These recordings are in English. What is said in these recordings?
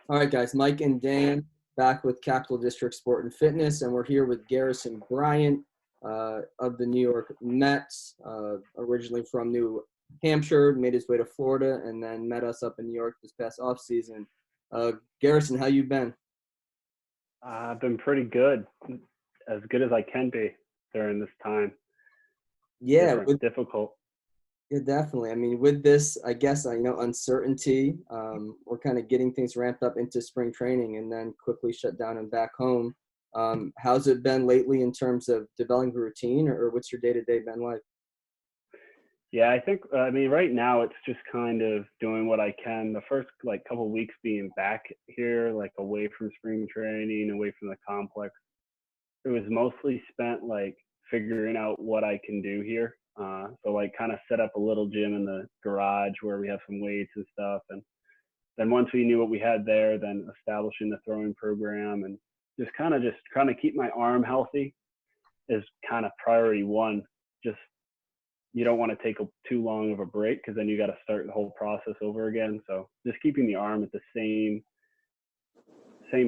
All right, guys, Mike and Dan back with Capital District Sport and Fitness, and we're here with Garrison Bryant of the New York Mets, originally from New Hampshire, made his way to Florida, and then met us up in New York this past offseason. Garrison, how you been? I've been pretty good as I can be during this time. Yeah, it's difficult. Yeah, definitely. I mean, with this, I guess, uncertainty, we're kind of getting things ramped up into spring training and then quickly shut down and back home. How's it been lately in terms of developing a routine, or what's your day-to-day been like? Yeah, I think, right now it's just kind of doing what I can. The first, couple of weeks being back here, away from spring training, away from the complex, it was mostly spent, figuring out what I can do here. So kind of set up a little gym in the garage where we have some weights and stuff. And then once we knew what we had there, then establishing the throwing program and just trying to keep my arm healthy is kind of priority one. Just, you don't want to take too long of a break because then you got to start the whole process over again. So just keeping the arm at the same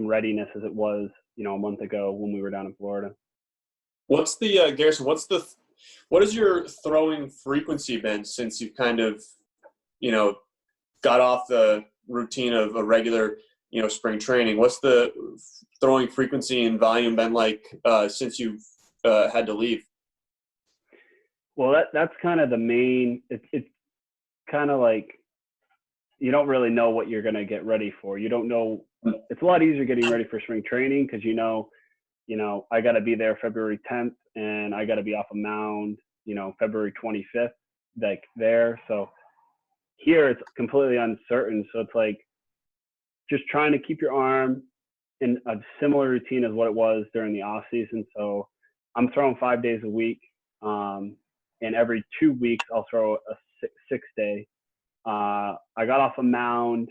readiness as it was, a month ago when we were down in Florida. What's the, Garrison, what has your throwing frequency been since you've kind of, got off the routine of a regular, spring training? What's the throwing frequency and volume been like since you've had to leave? Well, that's kind of the main. It's kind of like you don't really know what you're going to get ready for. You don't know. It's a lot easier getting ready for spring training because I got to be there February 10th and I got to be off a mound, February 25th, there. So here it's completely uncertain. So it's just trying to keep your arm in a similar routine as what it was during the off season. So I'm throwing 5 days a week. And every 2 weeks I'll throw a six day. I got off a mound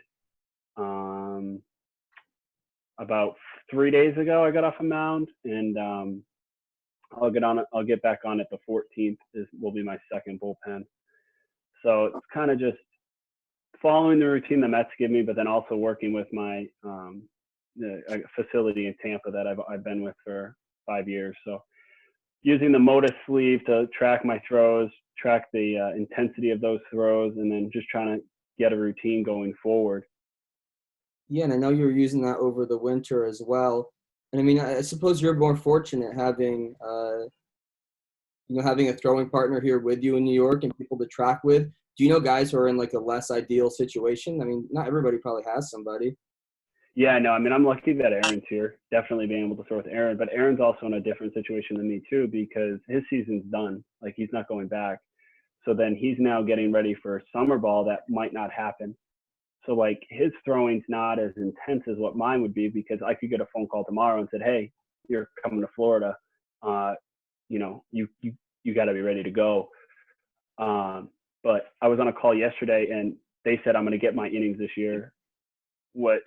about 3 days ago. I got off a mound, and I'll get back on it the 14th. Will be my second bullpen. So it's kind of just following the routine the Mets give me, but then also working with my the facility in Tampa that I've been with for 5 years. So using the Motus sleeve to track my throws, track the intensity of those throws, and then just trying to get a routine going forward. Yeah, and I know you were using that over the winter as well. And I mean, I suppose you're more fortunate having, having a throwing partner here with you in New York and people to track with. Do you know guys who are in a less ideal situation? I mean, not everybody probably has somebody. Yeah, no, I mean, I'm lucky that Aaron's here. Definitely being able to throw with Aaron, but Aaron's also in a different situation than me too because his season's done. He's not going back. So then he's now getting ready for summer ball that might not happen. So his throwing's not as intense as what mine would be because I could get a phone call tomorrow and said, "Hey, you're coming to Florida. You got to be ready to go." But I was on a call yesterday and they said I'm going to get my innings this year, which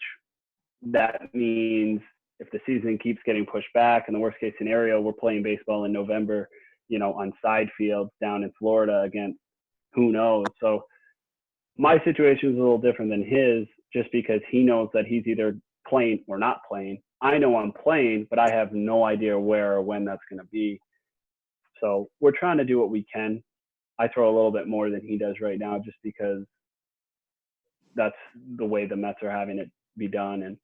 that means if the season keeps getting pushed back, in the worst case scenario, we're playing baseball in November, on side fields down in Florida against who knows. So my situation is a little different than his just because he knows that he's either playing or not playing. I know I'm playing, but I have no idea where or when that's going to be. So we're trying to do what we can. I throw a little bit more than he does right now just because that's the way the Mets are having it be done.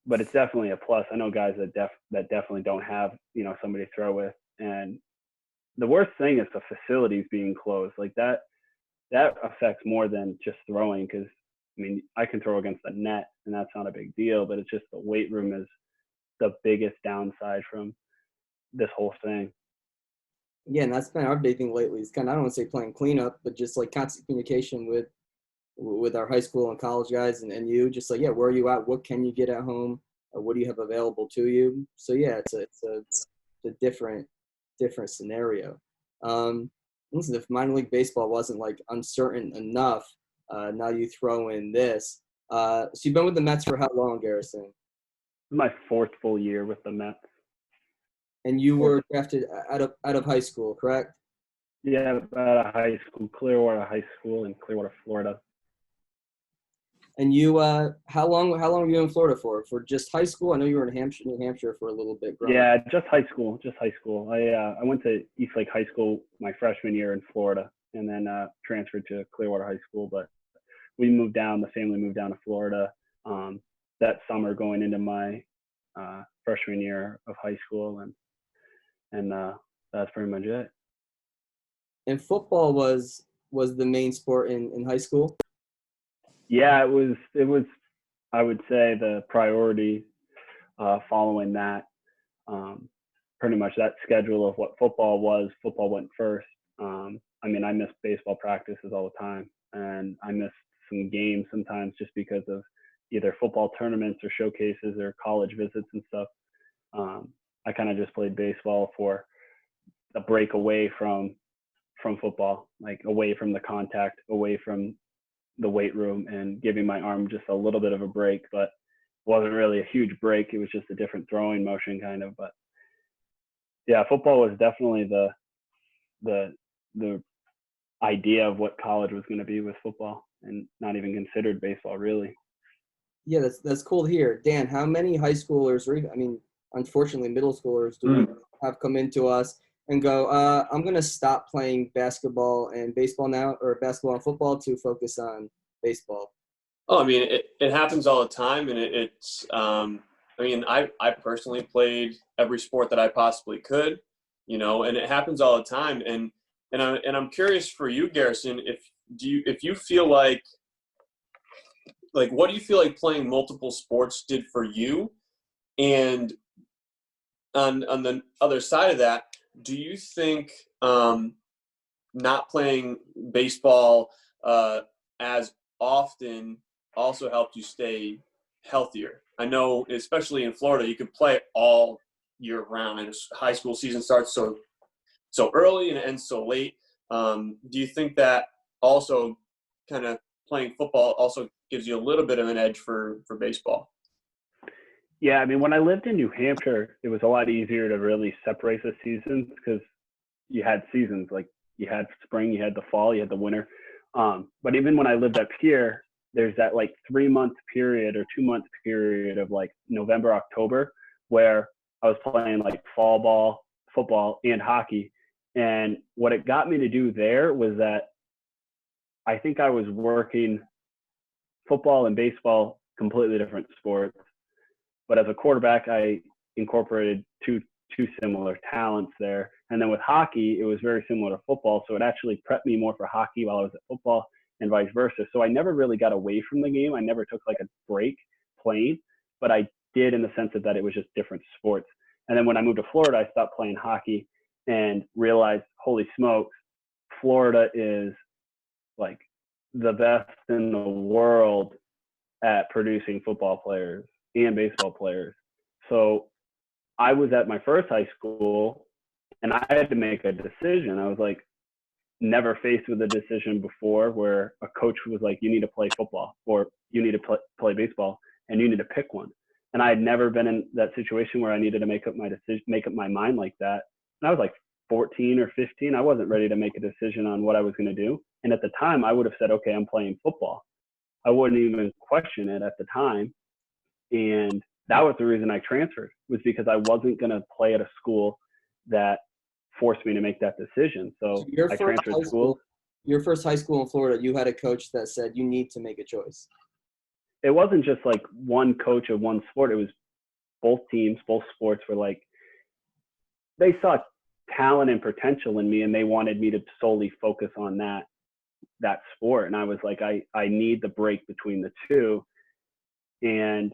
But it's definitely a plus. I know guys that definitely don't have, somebody to throw with. And the worst thing is the facilities being closed. That affects more than just throwing because, I can throw against the net and that's not a big deal, but it's just the weight room is the biggest downside from this whole thing. Yeah, and that's been our big thing lately. It's kind of, I don't want to say playing cleanup, but just constant communication with our high school and college guys and you, just where are you at? What can you get at home? What do you have available to you? So yeah, it's a different scenario. Listen, if minor league baseball wasn't uncertain enough, now you throw in this. So you've been with the Mets for how long, Garrison? My fourth full year with the Mets. And you were drafted out of high school, correct? Yeah, out of high school, Clearwater High School in Clearwater, Florida. And you, how long were you in Florida for? For just high school? I know you were in New Hampshire for a little bit growing up. Yeah, just high school. Just high school. I went to Eastlake High School my freshman year in Florida, and then transferred to Clearwater High School. But we moved down. The family moved down to Florida that summer, going into my freshman year of high school, and that's pretty much it. And football was the main sport in high school? Yeah, it was. I would say the priority following that. Pretty much that schedule of what football was. Football went first. I mean, I missed baseball practices all the time, and I missed some games sometimes just because of either football tournaments or showcases or college visits and stuff. I kind of just played baseball for a break away from football, like away from the contact, away from the weight room, and giving my arm just a little bit of a break. But it wasn't really a huge break. It was just a different throwing motion kind of. But yeah, football was definitely the idea of what college was going to be with football, and not even considered baseball really. Yeah, that's cool to hear. Dan, how many high schoolers, or even, I mean, unfortunately, middle schoolers do we have come into us and go, I'm going to stop playing basketball and baseball now, or basketball and football, to focus on baseball? Oh, I mean, it happens all the time, and it's. I mean, I personally played every sport that I possibly could, and it happens all the time. And I'm curious for you, Garrison, if you feel like what do you feel like playing multiple sports did for you? And on the other side of that, do you think not playing baseball as often also helped you stay healthier? I know, especially in Florida, you could play all year round, and high school season starts so early and it ends so late. Do you think that also kind of playing football also gives you a little bit of an edge for baseball? Yeah, I mean, when I lived in New Hampshire, it was a lot easier to really separate the seasons because you had seasons. Like, you had spring, you had the fall, you had the winter. But even when I lived up here, there's that like 3-month period or 2-month period of like November, October, where I was playing like fall ball, football, and hockey. And what it got me to do there was that I think I was working football and baseball, completely different sports. But as a quarterback, I incorporated two similar talents there. And then with hockey, it was very similar to football. So it actually prepped me more for hockey while I was at football, and vice versa. So I never really got away from the game. I never took like a break playing, but I did in the sense that it was just different sports. And then when I moved to Florida, I stopped playing hockey and realized, holy smokes, Florida is like the best in the world at producing football players and baseball players. So I was at my first high school and I had to make a decision. I was like, never faced with a decision before where a coach was like, you need to play football or you need to play baseball, and you need to pick one. And I had never been in that situation where I needed to make up my mind like that. And I was like 14 or 15. I wasn't ready to make a decision on what I was going to do. And at the time I would have said, okay, I'm playing football. I wouldn't even question it at the time. And that was the reason I transferred, was because I wasn't going to play at a school that forced me to make that decision. So I transferred school. Your first high school in Florida, you had a coach that said you need to make a choice. It wasn't just like one coach of one sport. It was both teams, both sports were like, they saw talent and potential in me, and they wanted me to solely focus on that sport. And I was like, I need the break between the two. And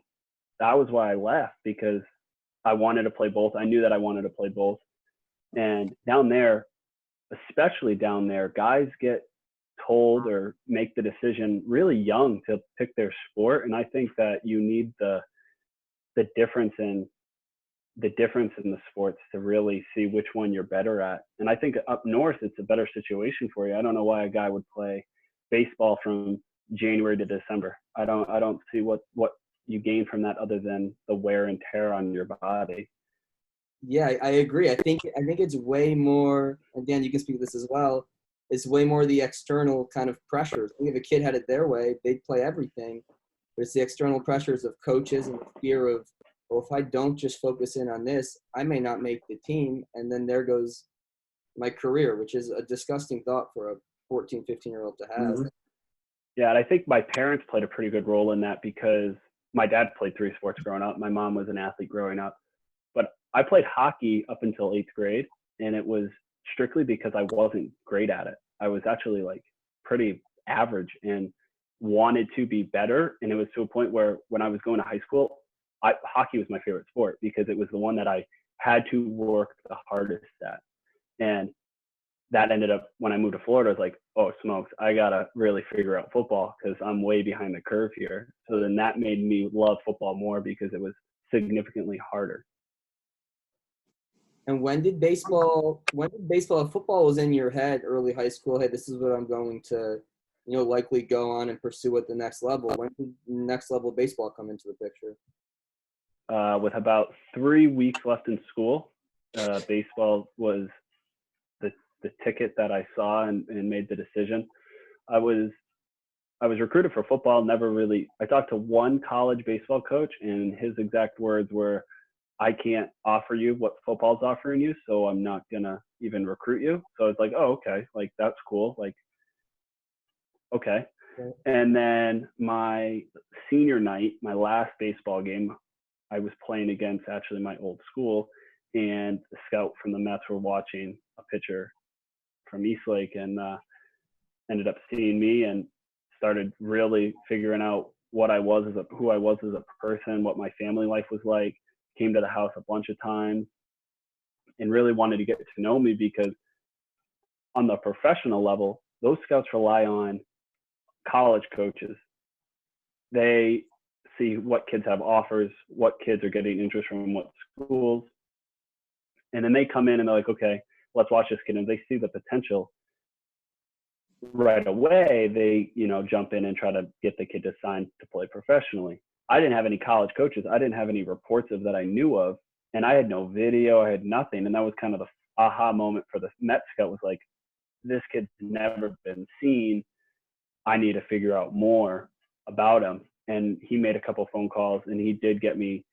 that was why I left, because I wanted to play both. I knew that I wanted to play both. And down there, especially down there, guys get told or make the decision really young to pick their sport. And I think that you need the difference in the sports to really see which one you're better at. And I think up north, it's a better situation for you. I don't know why a guy would play baseball from January to December. I don't see what you gain from that other than the wear and tear on your body. Yeah, I agree. I think it's way more, and Dan, you can speak to this as well, it's way more the external kind of pressures. I think if a kid had it their way, they'd play everything. There's the external pressures of coaches and the fear of, well, if I don't just focus in on this, I may not make the team. And then there goes my career, which is a disgusting thought for a 14, 15-year-old to have. Mhm. Yeah, and I think my parents played a pretty good role in that because my dad played 3 sports growing up. My mom was an athlete growing up. But I played hockey up until 8th grade, and it was strictly because I wasn't great at it. I was actually like pretty average and wanted to be better. And it was to a point where when I was going to high school, hockey was my favorite sport because it was the one that I had to work the hardest at. And that ended up when I moved to Florida, I was like, oh smokes, I gotta really figure out football because I'm way behind the curve here. So then that made me love football more because it was significantly harder. And football was in your head early high school, hey, this is what I'm going to, likely go on and pursue at the next level. When did next level baseball come into the picture? With about 3 weeks left in school, baseball was the ticket that I saw and made the decision. I was recruited for football, I talked to one college baseball coach and his exact words were, I can't offer you what football's offering you, so I'm not gonna even recruit you. So it's like, oh, okay, like that's cool. Like, okay. Right. And then my senior night, my last baseball game, I was playing against actually my old school, and the scout from the Mets were watching a pitcher from Eastlake and ended up seeing me and started really figuring out who I was as a person, what my family life was like. Came to the house a bunch of times and really wanted to get to know me because on the professional level, those scouts rely on college coaches. They see what kids have offers, what kids are getting interest from what schools. And then they come in and they're like, okay, let's watch this kid. And they see the potential right away. They, jump in and try to get the kid to sign to play professionally. I didn't have any college coaches. I didn't have any reports of that I knew of. And I had no video. I had nothing. And that was kind of the aha moment for the Met scout was like, this kid's never been seen. I need to figure out more about him. And he made a couple phone calls and he did get me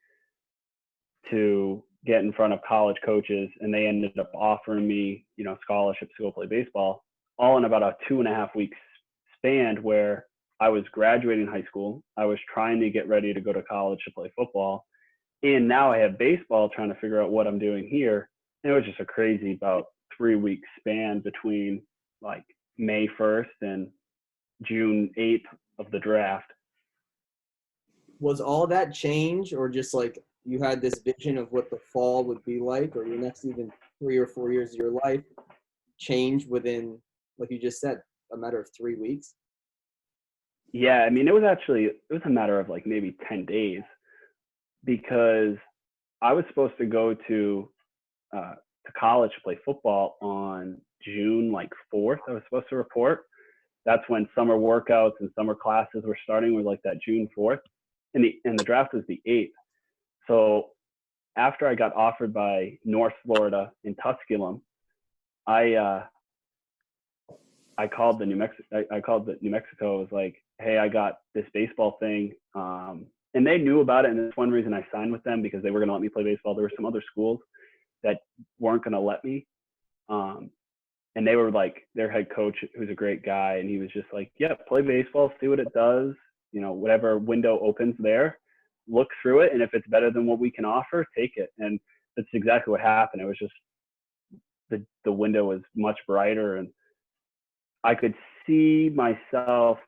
to get in front of college coaches. And they ended up offering me, scholarships to go play baseball all in about a 2.5 week span where I was graduating high school. I was trying to get ready to go to college to play football. And now I have baseball trying to figure out what I'm doing here. And it was just a crazy about 3 week span between like May 1st and June 8th of the draft. Was all that change or just like you had this vision of what the fall would be like or your next even 3 or 4 years of your life change within, like you just said, a matter of 3 weeks? Yeah, I mean, it was a matter of like maybe 10 days because I was supposed to go to college to play football on June like 4th. I was supposed to report. That's when summer workouts and summer classes were starting, was like that June 4th. And the draft was the 8th. So after I got offered by North Florida in Tusculum, I called the New Mexico. I called the New Mexico. I was like, hey, I got this baseball thing. And they knew about it. And that's one reason I signed with them because they were going to let me play baseball. There were some other schools that weren't going to let me. And they were like, their head coach, who's a great guy. And he was just like, yeah, play baseball, see what it does. Whatever window opens there, look through it. And if it's better than what we can offer, take it. And that's exactly what happened. It was just the window was much brighter. And I could see myself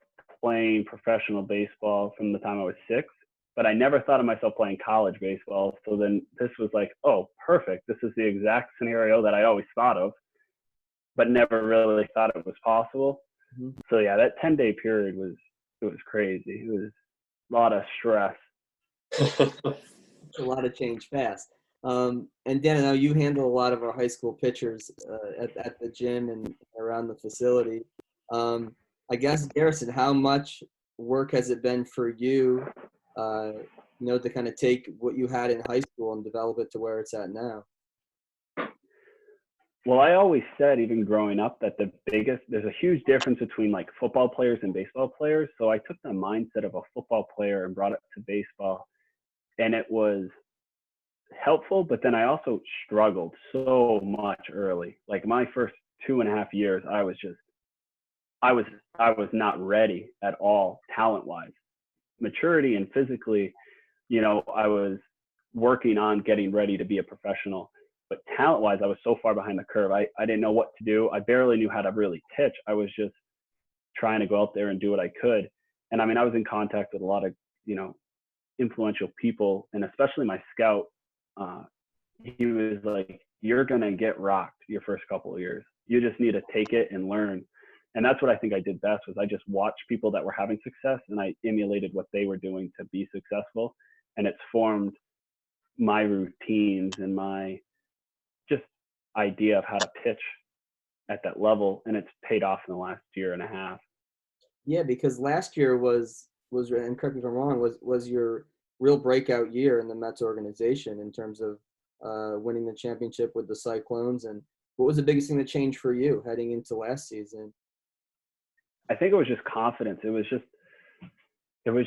playing professional baseball from the time I was 6, but I never thought of myself playing college baseball. So then this was like, oh, perfect. This is the exact scenario that I always thought of, but never really thought it was possible. Mm-hmm. So yeah, that 10-day period was crazy. It was a lot of stress. A lot of change fast. And Dan, I know you handle a lot of our high school pitchers at the gym and around the facility. I guess, Garrison, how much work has it been for you, to kind of take what you had in high school and develop it to where it's at now? Well, I always said, even growing up, that there's a huge difference between like football players and baseball players. So I took the mindset of a football player and brought it to baseball, and it was helpful. But then I also struggled so much early. Like my first 2.5 years, I was not ready at all, talent wise, maturity and physically. I was working on getting ready to be a professional. But talent-wise, I was so far behind the curve. I didn't know what to do. I barely knew how to really pitch. I was just trying to go out there and do what I could. And I mean, I was in contact with a lot of, influential people, and especially my scout. He was like, "You're gonna get rocked your first couple of years. You just need to take it and learn." And that's what I think I did best, was I just watched people that were having success and I emulated what they were doing to be successful. And it's formed my routines and my just idea of how to pitch at that level, and it's paid off in the last year and a half. Yeah, because last year was and correct me if I'm wrong, was your real breakout year in the Mets organization in terms of winning the championship with the Cyclones. And what was the biggest thing that changed for you heading into last season? I think it was just confidence. It was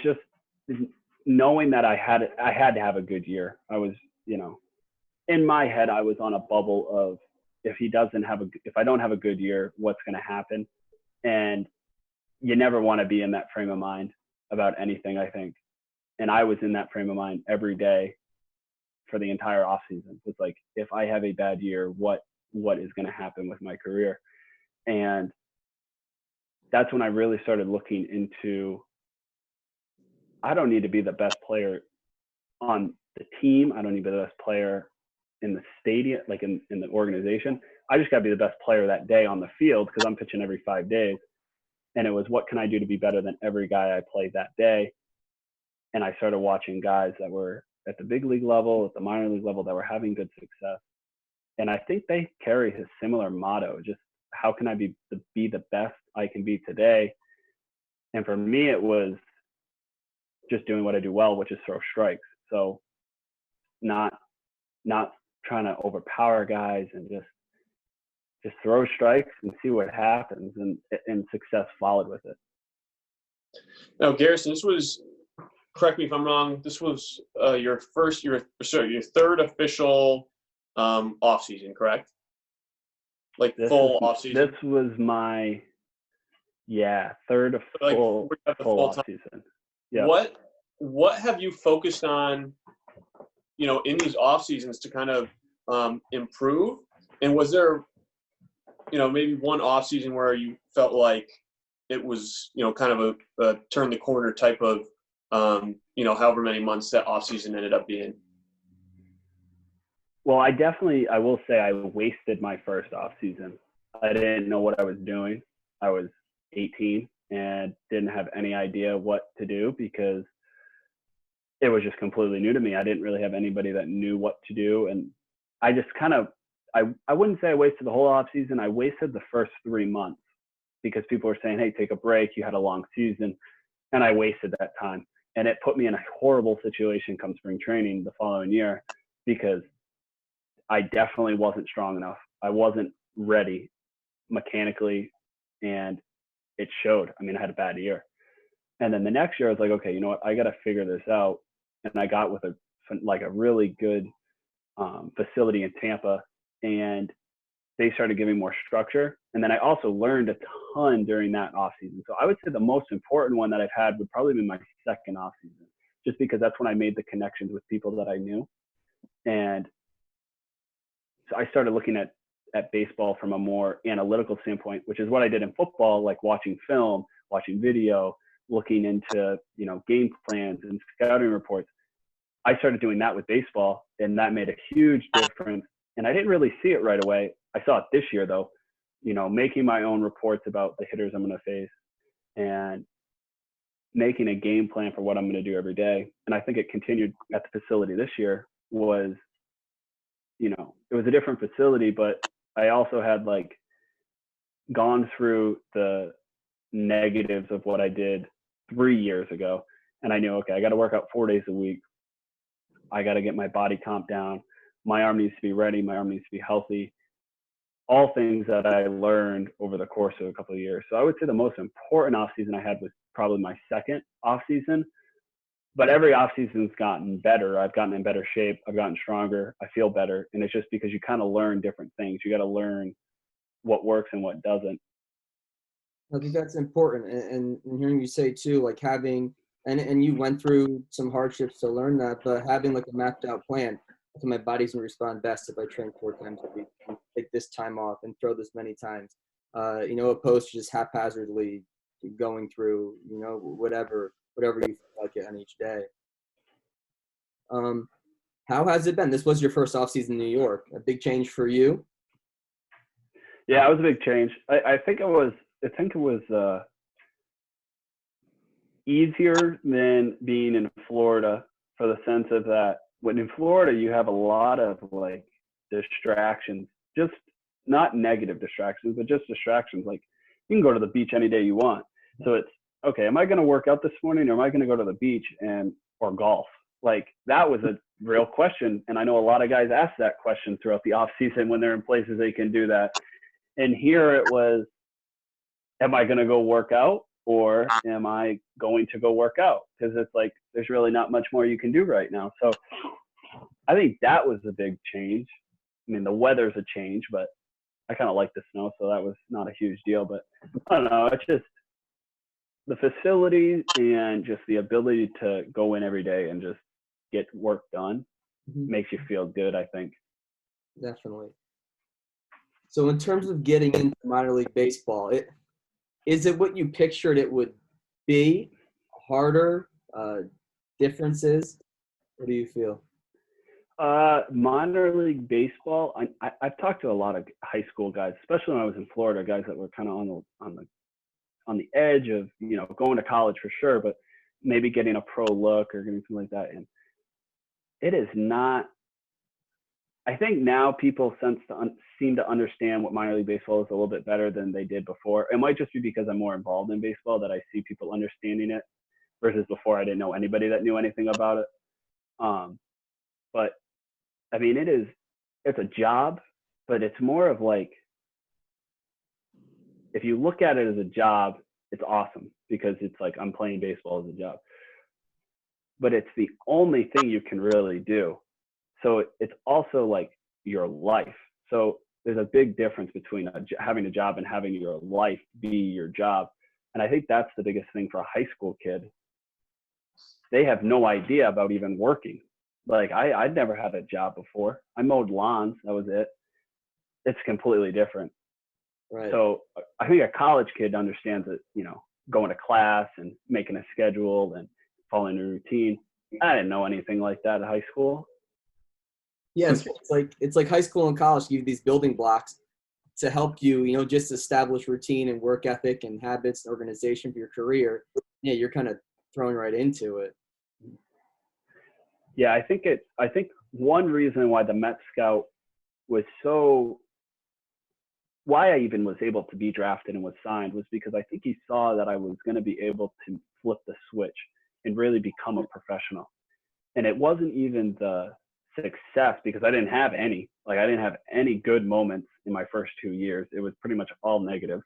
just knowing that I had to have a good year. I was, in my head, I was on a bubble of, if I don't have a good year, what's going to happen? And you never want to be in that frame of mind about anything, I think. And I was in that frame of mind every day for the entire off season. It's like, if I have a bad year, what is going to happen with my career? And that's when I really started looking into, I don't need to be the best player on the team. I don't need to be the best player in the stadium, like in the organization. I just got to be the best player that day on the field, because I'm pitching every 5 days. And it was, what can I do to be better than every guy I played that day? And I started watching guys that were at the big league level, at the minor league level, that were having good success. And I think they carry his similar motto, just how can I be the best I can be today? And for me, it was just doing what I do well, which is throw strikes. So not trying to overpower guys, and just throw strikes and see what happens, and success followed with it. Now, Garrison, this was, correct me if I'm wrong, this was your third official off season, correct? Like full off season. This was my third full off season. Yeah. What have you focused on, in these off seasons to kind of improve? And was there, maybe one off season where you felt like it was, kind of a turn the corner type of, however many months that off season ended up being? Well, I will say I wasted my first off season. I didn't know what I was doing. I was 18 and didn't have any idea what to do, because it was just completely new to me. I didn't really have anybody that knew what to do. And I just kind of, I wouldn't say I wasted the whole off season. I wasted the first 3 months, because people were saying, hey, take a break. You had a long season. And I wasted that time. And it put me in a horrible situation come spring training the following year, because I definitely wasn't strong enough. I wasn't ready mechanically, and it showed. I mean, I had a bad year. And then the next year I was like, okay, you know what? I got to figure this out. And I got with a really good facility in Tampa, and they started giving more structure. And then I also learned a ton during that off season. So I would say the most important one that I've had would probably be my second off season, just because that's when I made the connections with people that I knew. And so I started looking at baseball from a more analytical standpoint, which is what I did in football, like watching film, watching video, looking into, game plans and scouting reports. I started doing that with baseball, and that made a huge difference. And I didn't really see it right away. I saw it this year, though, making my own reports about the hitters I'm going to face and making a game plan for what I'm going to do every day. And I think it continued at the facility this year. Was, it was a different facility, but I also had gone through the negatives of what I did 3 years ago. And I knew, okay, I got to work out 4 days a week. I got to get my body comp down. My arm needs to be ready. My arm needs to be healthy. all things that I learned over the course of a couple of years. So I would say the most important off season I had was probably my second off season. But every off season's gotten better. I've gotten in better shape. I've gotten stronger. I feel better. And it's just because you kind of learn different things. You got to learn what works and what doesn't. I think that's important. And hearing you say too, like having, and you went through some hardships to learn that, but having like a mapped out plan. So my body's gonna respond best if I train 4 times a week, and take this time off and throw this many times. Opposed to just haphazardly going through, whatever you feel like it on each day. How has it been? This was your first offseason in New York. A big change for you? Yeah, it was a big change. I think it was easier than being in Florida, for the sense of that when in Florida you have a lot of like distractions, just not negative distractions, but just distractions. Like you can go to the beach any day you want. So it's okay, am I going to work out this morning, or am I going to go to the beach or golf? Like that was a real question. And I know a lot of guys ask that question throughout the off season when they're in places they can do that. And here it was, am I going to go work out, or am I going to go work out? Because it's like, there's really not much more you can do right now. So I think that was a big change. I mean, the weather's a change, but I kind of like the snow, so that was not a huge deal. But I don't know, it's just the facilities and just the ability to go in every day and just get work done makes you feel good, I think. Definitely. So in terms of getting into minor league baseball, is it what you pictured it would be? Harder? Differences? What do you feel? Minor league baseball. I've talked to a lot of high school guys, especially when I was in Florida, guys that were kind of on the edge of going to college for sure, but maybe getting a pro look or getting something like that. And it is not. I think now people seem to understand what minor league baseball is a little bit better than they did before. It might just be because I'm more involved in baseball that I see people understanding it, versus before I didn't know anybody that knew anything about it. But I mean, it's a job, but it's more of like, if you look at it as a job, it's awesome because it's like I'm playing baseball as a job. But it's the only thing you can really do. So it's also like your life. So there's a big difference between having a job and having your life be your job. And I think that's the biggest thing for a high school kid. They have no idea about even working. Like I'd never had a job before. I mowed lawns. That was it. It's completely different. Right. So I think a college kid understands that, going to class and making a schedule and following a routine. I didn't know anything like that at high school. Yeah, it's like high school and college give you these building blocks to help you, just establish routine and work ethic and habits and organization for your career. Yeah, you're kind of thrown right into it. Yeah, I think one reason why the Met Scout was why I even was able to be drafted and was signed was because I think he saw that I was going to be able to flip the switch and really become a professional. And it wasn't even the success, because I didn't have any. Like I didn't have any good moments in my first 2 years. It was pretty much all negative.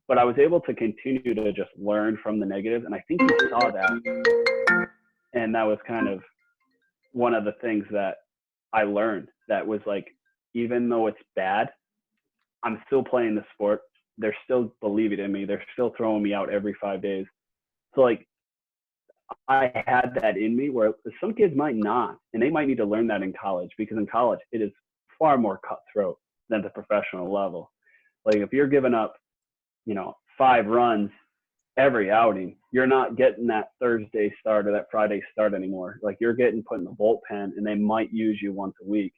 But I was able to continue to just learn from the negative. And I think he saw that. And that was kind of one of the things that I learned, that was like, even though it's bad, I'm still playing the sport. They're still believing in me. They're still throwing me out every 5 days. So like, I had that in me, where some kids might not, and they might need to learn that in college, because in college it is far more cutthroat than the professional level. Like if you're giving up, 5 runs every outing, you're not getting that Thursday start or that Friday start anymore. Like you're getting put in the bullpen, and they might use you once a week.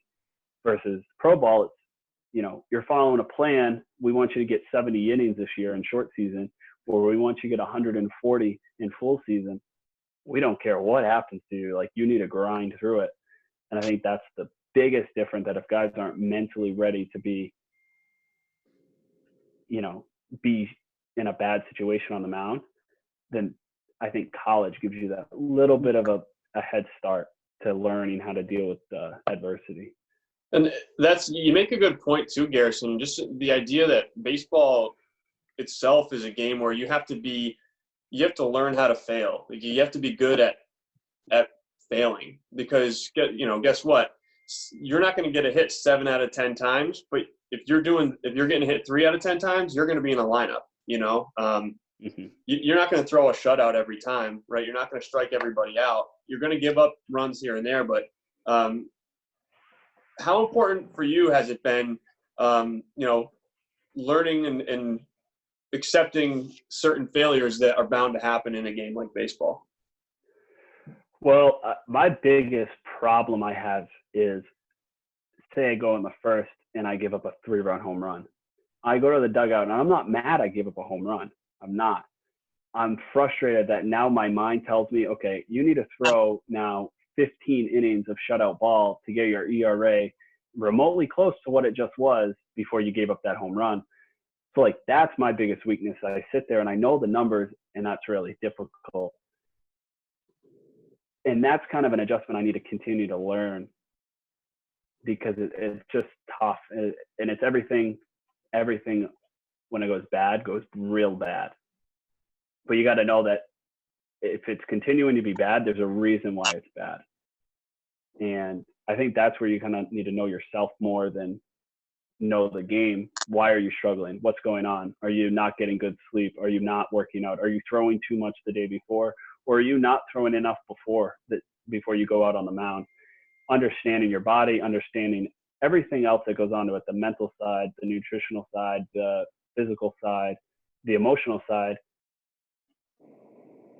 Versus pro ball, it's, you're following a plan. We want you to get 70 innings this year in short season, or we want you to get 140 in full season. We don't care what happens to you. Like you need to grind through it. And I think that's the biggest difference, that if guys aren't mentally ready to be in a bad situation on the mound, then I think college gives you that little bit of a head start to learning how to deal with adversity. And you make a good point too, Garrison. Just the idea that baseball itself is a game where you have to learn how to fail. Like, you have to be good at failing, because guess what? You're not going to get a hit 7 out of 10 times, but if you're getting hit 3 out of 10 times, you're going to be in a lineup. You're not going to throw a shutout every time, right? You're not going to strike everybody out. You're going to give up runs here and there, but how important for you has it been, learning and accepting certain failures that are bound to happen in a game like baseball? Well, my biggest problem I have is, say I go in the first and I give up a 3-run home run. I go to the dugout and I'm not mad I gave up a home run. I'm not. I'm frustrated that now my mind tells me, okay, you need to throw now 15 innings of shutout ball to get your ERA remotely close to what it just was before you gave up that home run. So, like, that's my biggest weakness. I sit there and I know the numbers, and that's really difficult. And that's kind of an adjustment I need to continue to learn, because it's just tough. And it's everything when it goes bad, goes real bad. But you got to know that if it's continuing to be bad, there's a reason why it's bad. And I think that's where you kind of need to know yourself more than know the game. Why are you struggling? What's going on? Are you not getting good sleep? Are you not working out? Are you throwing too much the day before? Or are you not throwing enough before you go out on the mound? Understanding your body, understanding everything else that goes on to it, the mental side, the nutritional side, the physical side, the emotional side,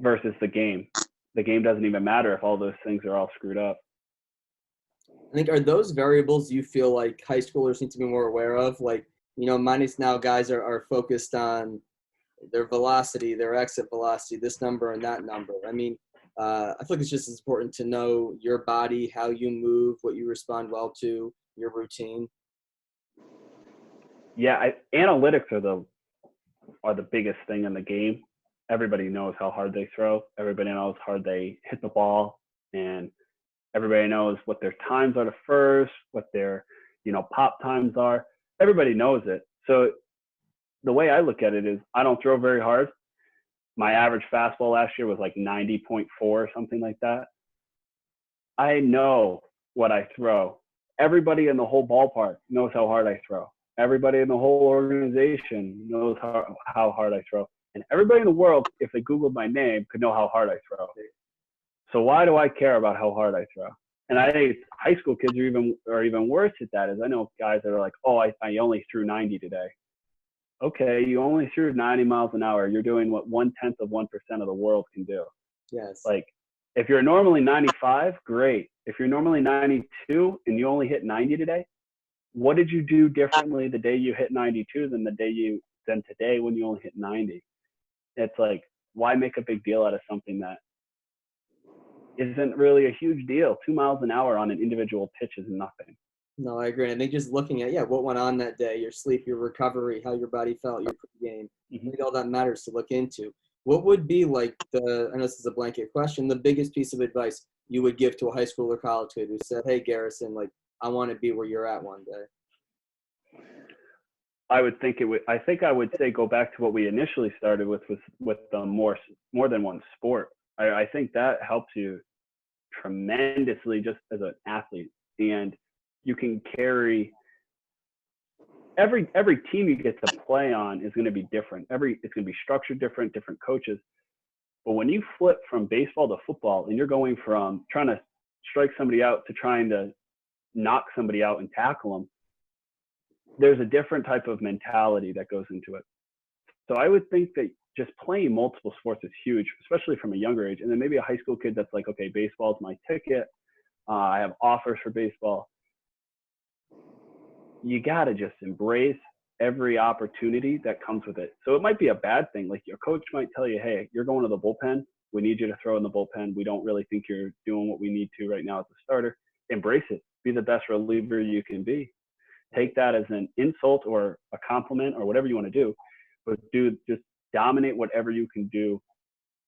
versus the game. The game doesn't even matter if all those things are all screwed up. I think, are those variables you feel like high schoolers need to be more aware of? Like, minus now guys are focused on their velocity, their exit velocity, this number and that number. I mean, I feel like it's just as important to know your body, how you move, what you respond well to, your routine. Yeah, analytics are the biggest thing in the game. Everybody knows how hard they throw. Everybody knows how hard they hit the ball, and everybody knows what their times are to first, what their pop times are. Everybody knows it. So the way I look at it is, I don't throw very hard. My average fastball last year was like 90.4 or something like that. I know what I throw. Everybody in the whole ballpark knows how hard I throw. Everybody in the whole organization knows how hard I throw. And everybody in the world, if they Googled my name, could know how hard I throw. So why do I care about how hard I throw? And I think high school kids are even worse at that. Is I know guys that are like, oh, I only threw 90 today. Okay, you only threw 90 miles an hour. You're doing what 0.1% of the world can do. Yes. Like, if you're normally 95, great. If you're normally 92 and you only hit 90 today, what did you do differently the day you hit 92 than today when you only hit 90? It's like, why make a big deal out of something that isn't really a huge deal? 2 miles an hour on an individual pitch is nothing. No, I agree. I think just looking at, what went on that day, your sleep, your recovery, how your body felt, your pregame, I think all that matters to look into. What would be like I know this is a blanket question, the biggest piece of advice you would give to a high school or college kid who said, hey, Garrison, like, I want to be where you're at one day? I would say go back to what we initially started with the more than one sport. I think that helps you tremendously just as an athlete, and you can carry every team you get to play on is going to be different. It's going to be structured different coaches. But when you flip from baseball to football and you're going from trying to strike somebody out to trying to knock somebody out and tackle them, there's a different type of mentality that goes into it. So I would think that just playing multiple sports is huge, especially from a younger age. And then maybe a high school kid that's like, okay, baseball's my ticket. I have offers for baseball. You got to just embrace every opportunity that comes with it. So it might be a bad thing. Like, your coach might tell you, hey, you're going to the bullpen. We need you to throw in the bullpen. We don't really think you're doing what we need to right now as a starter. Embrace it. Be the best reliever you can be. Take that as an insult or a compliment or whatever you want to do, but just dominate whatever you can do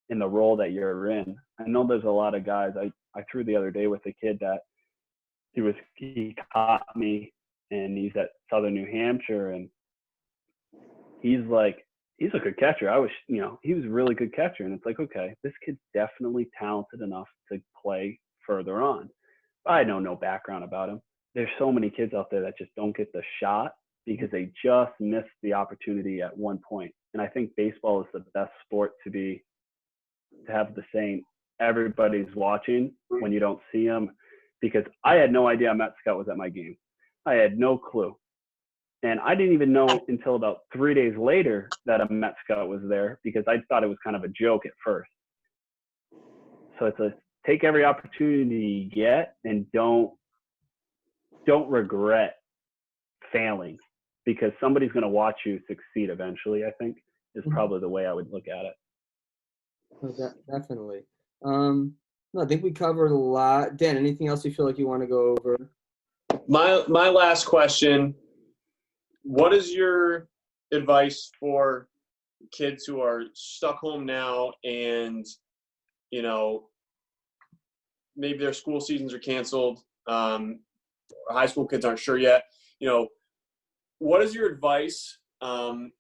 in the role that you're in. I know there's a lot of guys. I threw the other day with a kid that he caught me, and he's at Southern New Hampshire, and he's a good catcher. He was a really good catcher, and it's like, okay, this kid's definitely talented enough to play further on. I know no background about him. There's so many kids out there that just don't get the shot because they just missed the opportunity at one point. And I think baseball is the best sport to have the same. Everybody's watching when you don't see them, because I had no idea a Met scout was at my game. I had no clue. And I didn't even know until about 3 days later that a Met scout was there, because I thought it was kind of a joke at first. So take every opportunity you get, and don't regret failing, because somebody's going to watch you succeed eventually, I think, is probably the way I would look at it. Oh, definitely. No, I think we covered a lot. Dan, anything else you feel like you want to go over? My last question, what is your advice for kids who are stuck home now and, maybe their school seasons are canceled, high school kids aren't sure yet, what is your advice on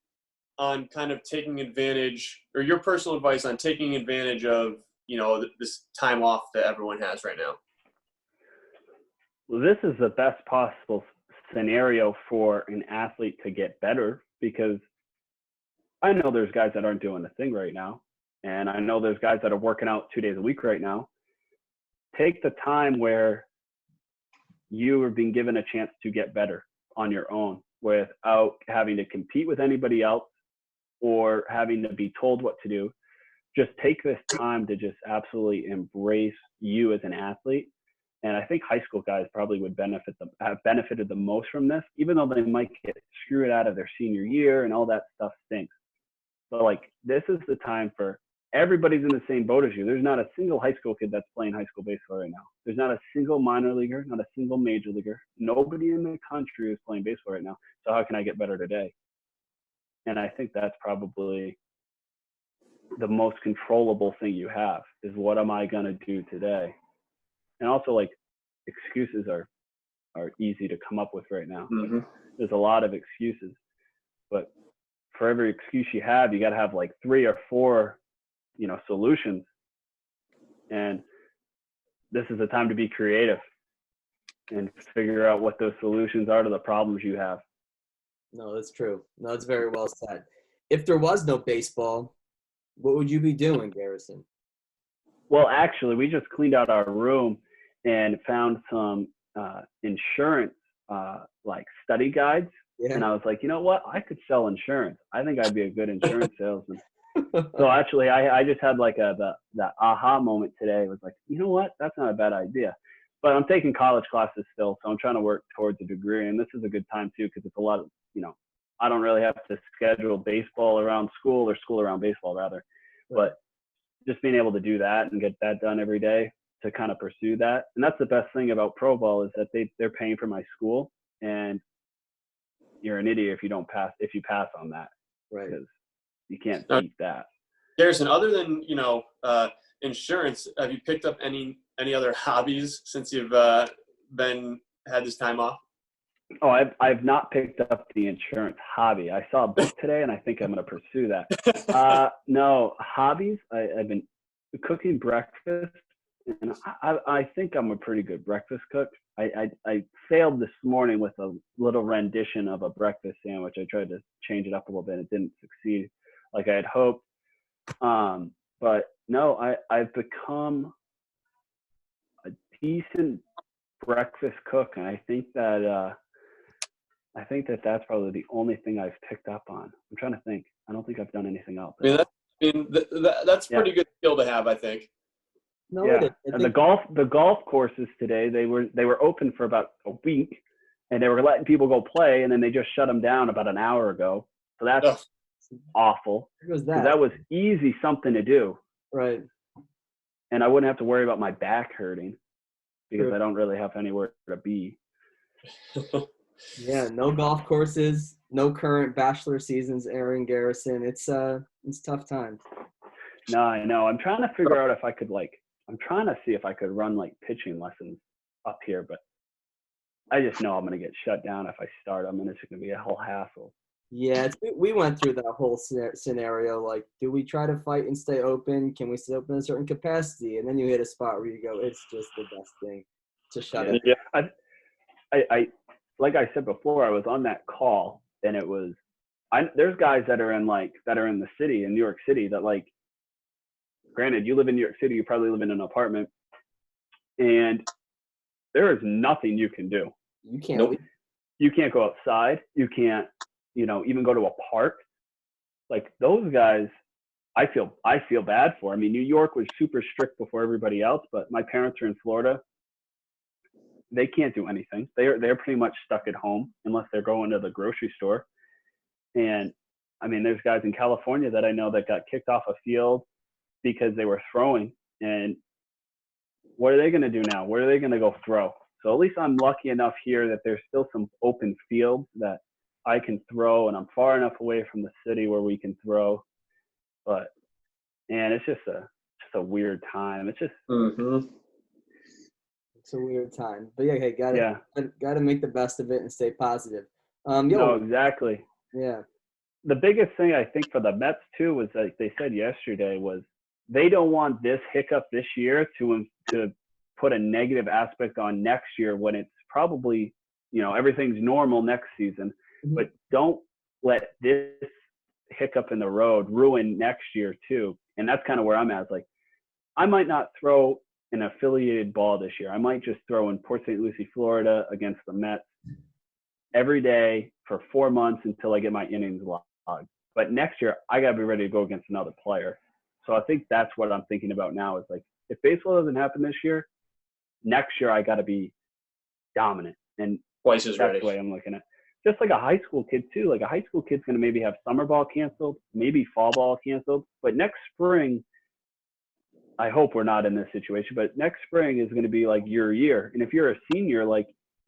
kind of taking advantage, or your personal advice on taking advantage of, this time off that everyone has right now? Well, this is the best possible scenario for an athlete to get better, because I know there's guys that aren't doing the thing right now, and I know there's guys that are working out 2 days a week right now. Take the time where you are being given a chance to get better on your own without having to compete with anybody else or having to be told what to do. Just take this time to just absolutely embrace you as an athlete. And I think high school guys probably would have benefited the most from this, even though they might get screwed out of their senior year and all that stuff stinks. But this is the time for everybody's in the same boat as you. There's not a single high school kid that's playing high school baseball right now. There's not a single minor leaguer, not a single major leaguer. Nobody in the country is playing baseball right now. So how can I get better today? And I think that's probably the most controllable thing you have, is what am I going to do today? And also, excuses are easy to come up with right now. Mm-hmm. There's a lot of excuses, but for every excuse you have, you got to have 3 or 4, solutions. And this is the time to be creative and figure out what those solutions are to the problems you have. No, that's true. No, that's very well said. If there was no baseball, what would you be doing, Garrison? Well, actually, we just cleaned out our room and found some insurance study guides. Yeah. And I was like, you know what? I could sell insurance. I think I'd be a good insurance salesman. So actually, I just had that aha moment today. It was like, you know what? That's not a bad idea. But I'm taking college classes still, so I'm trying to work towards a degree. And this is a good time, too, because it's a lot of, I don't really have to schedule baseball around school or school around baseball, rather. Right. But just being able to do that and get that done every day to kind of pursue that. And that's the best thing about pro ball, is that they're paying for my school, and you're an idiot if you pass on that. Right. Because you can't beat that. Garrison, other than, insurance, have you picked up any other hobbies since you've had this time off? Oh, I've not picked up the insurance hobby. I saw a book today, and I think I'm going to pursue that. No, hobbies. I've been cooking breakfast, and I think I'm a pretty good breakfast cook. I failed this morning with a little rendition of a breakfast sandwich. I tried to change it up a little bit. It didn't succeed like I had hoped. But no, I've become a decent breakfast cook, and I think that that's probably the only thing I've picked up on. I'm trying to think. I don't think I've done anything else. That's pretty good skill to have, I think. No, yeah. And the golf courses today, they were open for about a week, and they were letting people go play, and then they just shut them down about an hour ago. So that's awful. That was easy something to do. Right. And I wouldn't have to worry about my back hurting, because I don't really have anywhere to be. Yeah, no golf courses, no current bachelor seasons airing, Garrison. It's tough times. No, I know. I'm trying to figure out if I could I'm trying to see if I could run pitching lessons up here, but I just know I'm going to get shut down if I start them, and it's going to be a whole hassle. Yeah, we went through that whole scenario. Like, do we try to fight and stay open? Can we stay open in a certain capacity? And then you hit a spot where you go, it's just the best thing to shut it. Yeah. I like I said before, I was on that call, and it was there's guys that are in the city in New York City that, like, granted, you live in New York City, you probably live in an apartment, and there is nothing you can do. You can't Nope. leave. You can't go outside. You can't, even go to a park. Like, those guys, I feel bad for. I mean, New York was super strict before everybody else, but my parents are in Florida. They can't do anything. They're pretty much stuck at home unless they're going to the grocery store. And I mean, there's guys in California that I know that got kicked off a field because they were throwing. And what are they going to do now? Where are they going to go throw? So at least I'm lucky enough here that there's still some open fields that I can throw, and I'm far enough away from the city where we can throw. But, man, it's just a weird time. It's just It's a weird time, but yeah, hey, gotta make the best of it and stay positive. No, exactly. Yeah. The biggest thing I think for the Mets too was, like they said yesterday, was they don't want this hiccup this year to put a negative aspect on next year when it's probably, everything's normal next season. Mm-hmm. But don't let this hiccup in the road ruin next year too. And that's kind of where I'm at. It's like, I might not throw an affiliated ball this year. I might just throw in Port St. Lucie, Florida against the Mets every day for 4 months until I get my innings logged. But next year, I got to be ready to go against another player. So I think that's what I'm thinking about now, is like, if baseball doesn't happen this year, next year I got to be dominant. And twice as that's ready. the way I'm looking at it. Just like a high school kid too. Like, a high school kid's going to maybe have summer ball canceled, maybe fall ball canceled. But next spring, I hope we're not in this situation, but next spring is going to be like your year. And if you're a senior, like,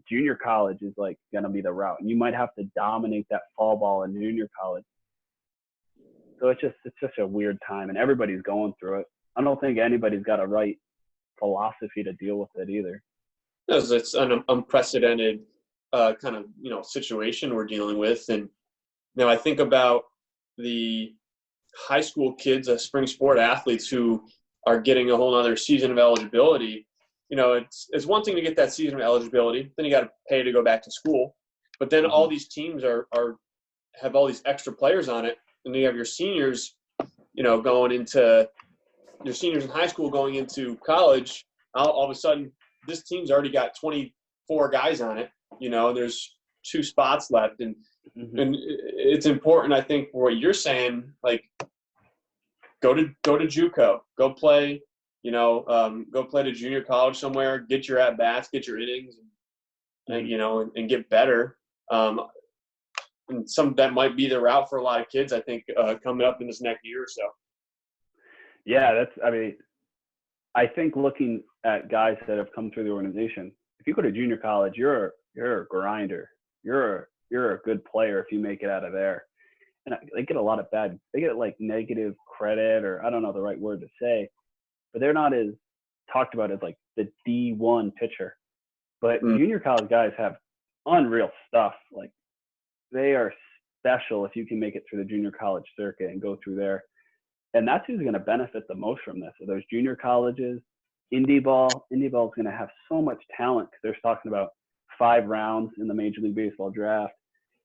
junior college is like going to be the route, and you might have to dominate that fall ball in junior college. So it's such a weird time, and everybody's going through it. I don't think anybody's got a right philosophy to deal with it either. It's an unprecedented kind of situation we're dealing with. And now I think about the high school kids, spring sport athletes who are getting a whole other season of eligibility. It's one thing to get that season of eligibility, then you got to pay to go back to school. But then all these teams have all these extra players on it, and you have your seniors, going into your seniors in high school going into college. All of a sudden, this team's already got 24 guys on it. There's 2 spots left, and it's important, I think, for what you're saying. Like, go to JUCO, go play. Go play to junior college somewhere, get your at bats, get your innings, and get better. And that might be the route for a lot of kids, I think, coming up in this next year or so. Yeah, I think looking at guys that have come through the organization, if you go to junior college, you're a grinder. You're a good player if you make it out of there. And they get like negative credit, or I don't know the right word to say, but they're not as talked about as like the D1 pitcher. But junior college guys have unreal stuff. Like, they are special if you can make it through the junior college circuit and go through there. And that's who's going to benefit the most from this. So those junior colleges, indie ball is going to have so much talent, because they're talking about 5 rounds in the Major League Baseball draft.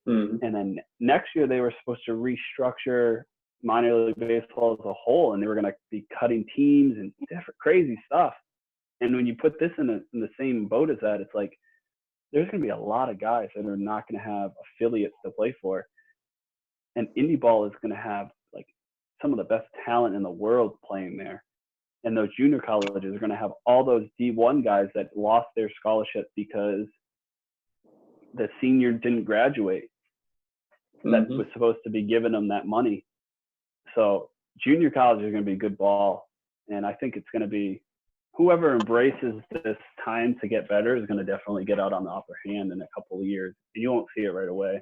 And then next year they were supposed to restructure minor league baseball as a whole, and they were going to be cutting teams and different crazy stuff. And when you put this in the same boat as that, it's like, there's going to be a lot of guys that are not going to have affiliates to play for. And indie ball is going to have like some of the best talent in the world playing there. And those junior colleges are going to have all those D1 guys that lost their scholarship because the senior didn't graduate. That was supposed to be giving them that money. So junior college is going to be good ball. And I think it's going to be whoever embraces this time to get better is going to definitely get out on the upper hand in a couple of years. And you won't see it right away.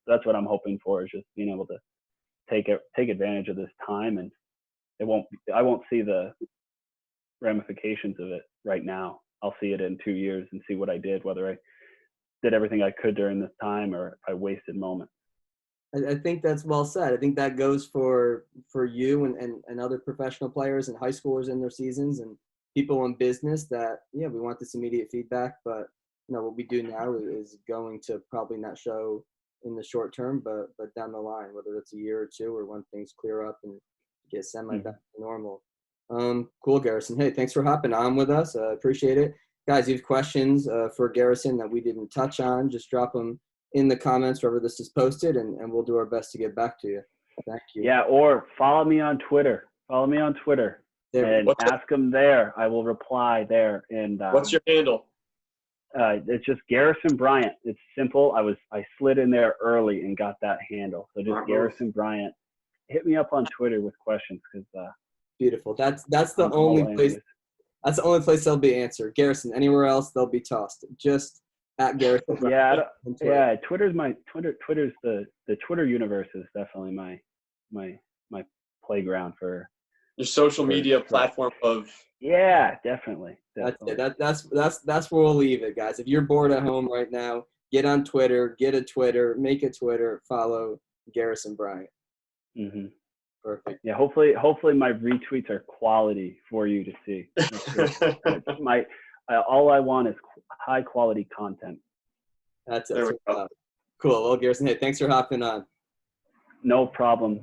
So that's what I'm hoping for, is just being able to take advantage of this time. And I won't see the ramifications of it right now. I'll see it in 2 years and see what I did, whether I did everything I could during this time, or if I wasted moments. I think that's well said. I think that goes for you and other professional players and high schoolers in their seasons and people in business that, yeah, we want this immediate feedback, but what we do now is going to probably not show in the short term, but down the line, whether it's a year or two or when things clear up and get semi back to normal. Cool, Garrison. Hey, thanks for hopping on with us. Appreciate it. Guys, you have questions for Garrison that we didn't touch on, just drop them in the comments wherever this is posted, and we'll do our best to get back to you. Thank you. Yeah, or follow me on Twitter. And ask them there. I will reply there. And what's your handle? It's just Garrison Bryant. It's simple. I slid in there early and got that handle. So just Garrison Bryant. Hit me up on Twitter with questions because beautiful. That's the only place. That's the only place they'll be answered. Garrison. Anywhere else they'll be tossed. Just at Garrison Bryant. Yeah. Twitter's the Twitter universe is definitely my playground for your social media platform of. Yeah, definitely. That's it. That's where we'll leave it, guys. If you're bored at home right now, get on Twitter, make a Twitter, follow Garrison Bryant. Mm-hmm. Perfect. Yeah, hopefully my retweets are quality for you to see. All I want is high quality content. That's it. Cool. Well, Garrison, hey, thanks for hopping on. No problem.